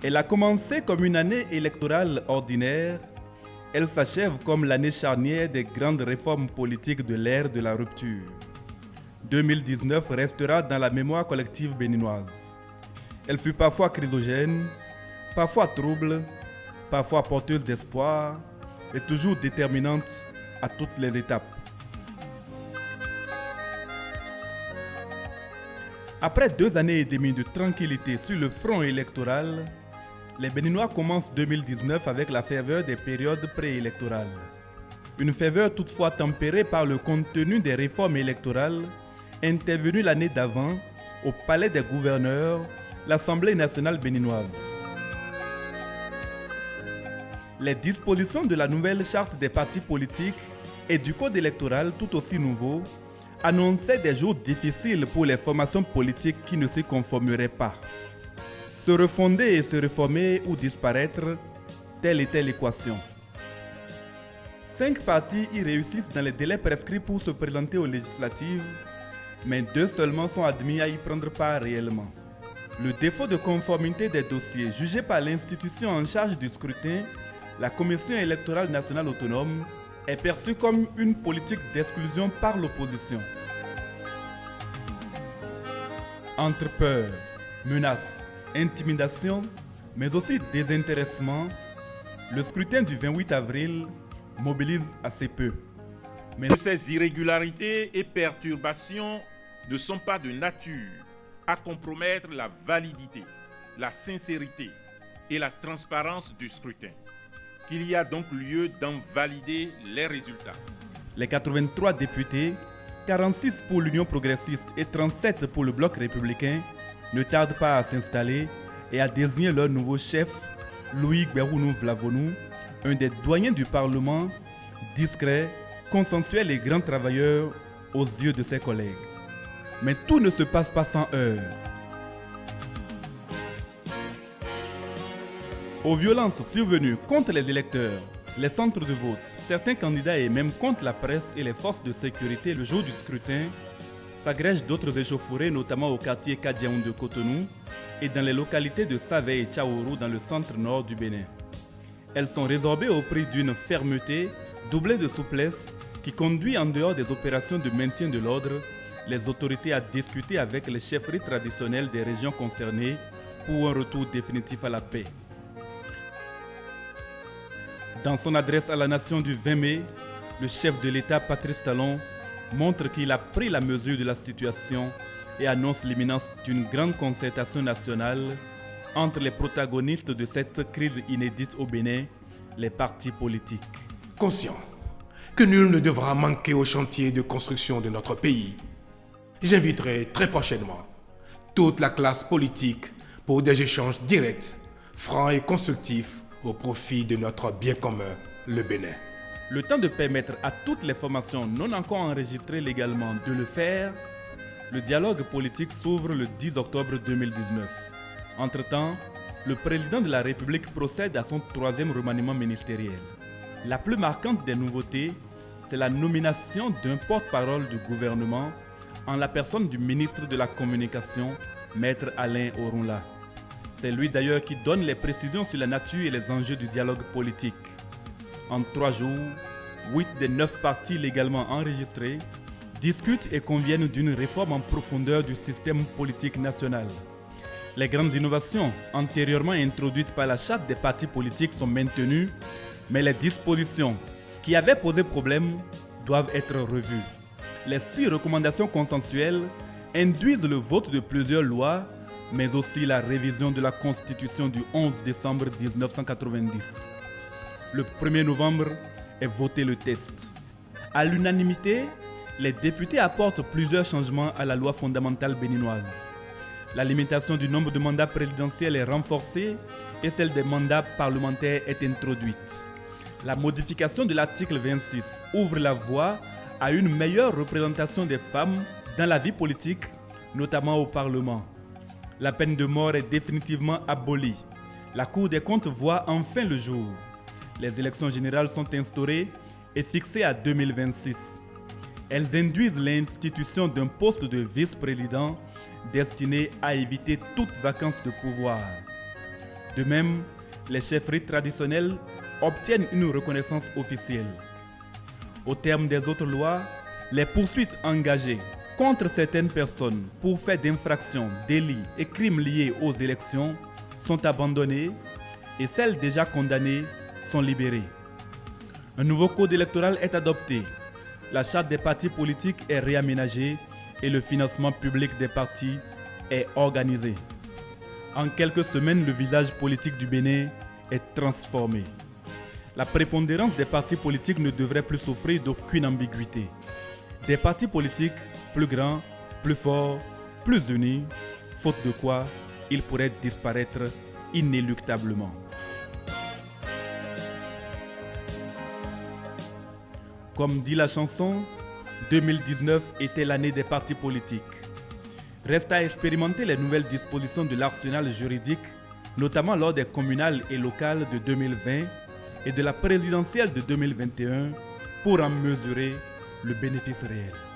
Elle a commencé comme une année électorale ordinaire. Elle s'achève comme l'année charnière des grandes réformes politiques de l'ère de la rupture. 2019 restera dans la mémoire collective béninoise. Elle fut parfois chrysogène, parfois trouble, parfois porteuse d'espoir et toujours déterminante à toutes les étapes. Après 2 années et demie de tranquillité sur le front électoral, les Béninois commencent 2019 avec la ferveur des périodes préélectorales. Une ferveur toutefois tempérée par le contenu des réformes électorales intervenues l'année d'avant au Palais des gouverneurs, l'Assemblée nationale béninoise. Les dispositions de la nouvelle charte des partis politiques et du code électoral tout aussi nouveau annonçaient des jours difficiles pour les formations politiques qui ne s'y conformeraient pas. Se refonder et se réformer ou disparaître, telle était l'équation. 5 partis y réussissent dans les délais prescrits pour se présenter aux législatives, mais 2 seulement sont admis à y prendre part réellement. Le défaut de conformité des dossiers jugés par l'institution en charge du scrutin, la Commission électorale nationale autonome, est perçu comme une politique d'exclusion par l'opposition. Entre peur, menaces, intimidation, mais aussi désintéressement, le scrutin du 28 avril mobilise assez peu. Mais ces irrégularités et perturbations ne sont pas de nature à compromettre la validité, la sincérité et la transparence du scrutin. Qu'il y a donc lieu d'en valider les résultats. Les 83 députés, 46 pour l'Union progressiste et 37 pour le Bloc républicain, ne tardent pas à s'installer et à désigner leur nouveau chef, Louis Gberounou Vlavonou, un des doyens du Parlement, discret, consensuel et grand travailleur aux yeux de ses collègues. Mais tout ne se passe pas sans heurts. Aux violences survenues contre les électeurs, les centres de vote, certains candidats et même contre la presse et les forces de sécurité le jour du scrutin, s'agrègent d'autres échauffourées, notamment au quartier Kadiaoun de Cotonou et dans les localités de Savé et Tchaourou dans le centre-nord du Bénin. Elles sont résorbées au prix d'une fermeté doublée de souplesse qui conduit en dehors des opérations de maintien de l'ordre les autorités à discuter avec les chefferies traditionnelles des régions concernées pour un retour définitif à la paix. Dans son adresse à la nation du 20 mai, le chef de l'État Patrice Talon montre qu'il a pris la mesure de la situation et annonce l'imminence d'une grande concertation nationale entre les protagonistes de cette crise inédite au Bénin, les partis politiques. Conscient que nul ne devra manquer au chantier de construction de notre pays, j'inviterai très prochainement toute la classe politique pour des échanges directs, francs et constructifs au profit de notre bien commun, le Bénin. Le temps de permettre à toutes les formations non encore enregistrées légalement de le faire, le dialogue politique s'ouvre le 10 octobre 2019. Entre-temps, le président de la République procède à son 3e remaniement ministériel. La plus marquante des nouveautés, c'est la nomination d'un porte-parole du gouvernement en la personne du ministre de la Communication, Maître Alain Orunla. C'est lui d'ailleurs qui donne les précisions sur la nature et les enjeux du dialogue politique. En 3 jours, 8 des 9 partis légalement enregistrés discutent et conviennent d'une réforme en profondeur du système politique national. Les grandes innovations antérieurement introduites par la charte des partis politiques sont maintenues, mais les dispositions qui avaient posé problème doivent être revues. Les 6 recommandations consensuelles induisent le vote de plusieurs lois, mais aussi la révision de la Constitution du 11 décembre 1990. Le 1er novembre est voté le test. À l'unanimité, les députés apportent plusieurs changements à la loi fondamentale béninoise. La limitation du nombre de mandats présidentiels est renforcée et celle des mandats parlementaires est introduite. La modification de l'article 26 ouvre la voie à une meilleure représentation des femmes dans la vie politique, notamment au Parlement. La peine de mort est définitivement abolie. La Cour des comptes voit enfin le jour. Les élections générales sont instaurées et fixées à 2026. Elles induisent l'institution d'un poste de vice-président destiné à éviter toute vacance de pouvoir. De même, les chefferies traditionnelles obtiennent une reconnaissance officielle. Au terme des autres lois, les poursuites engagées contre certaines personnes pour faits d'infractions, délits et crimes liés aux élections sont abandonnées et celles déjà condamnées sont libérées. Un nouveau code électoral est adopté. La charte des partis politiques est réaménagée et le financement public des partis est organisé. En quelques semaines, le visage politique du Bénin est transformé. La prépondérance des partis politiques ne devrait plus souffrir d'aucune ambiguïté. Des partis politiques plus grands, plus forts, plus unis, faute de quoi ils pourraient disparaître inéluctablement. Comme dit la chanson, 2019 était l'année des partis politiques. Reste à expérimenter les nouvelles dispositions de l'arsenal juridique, notamment lors des communales et locales de 2020 et de la présidentielle de 2021, pour en mesurer le bénéfice réel.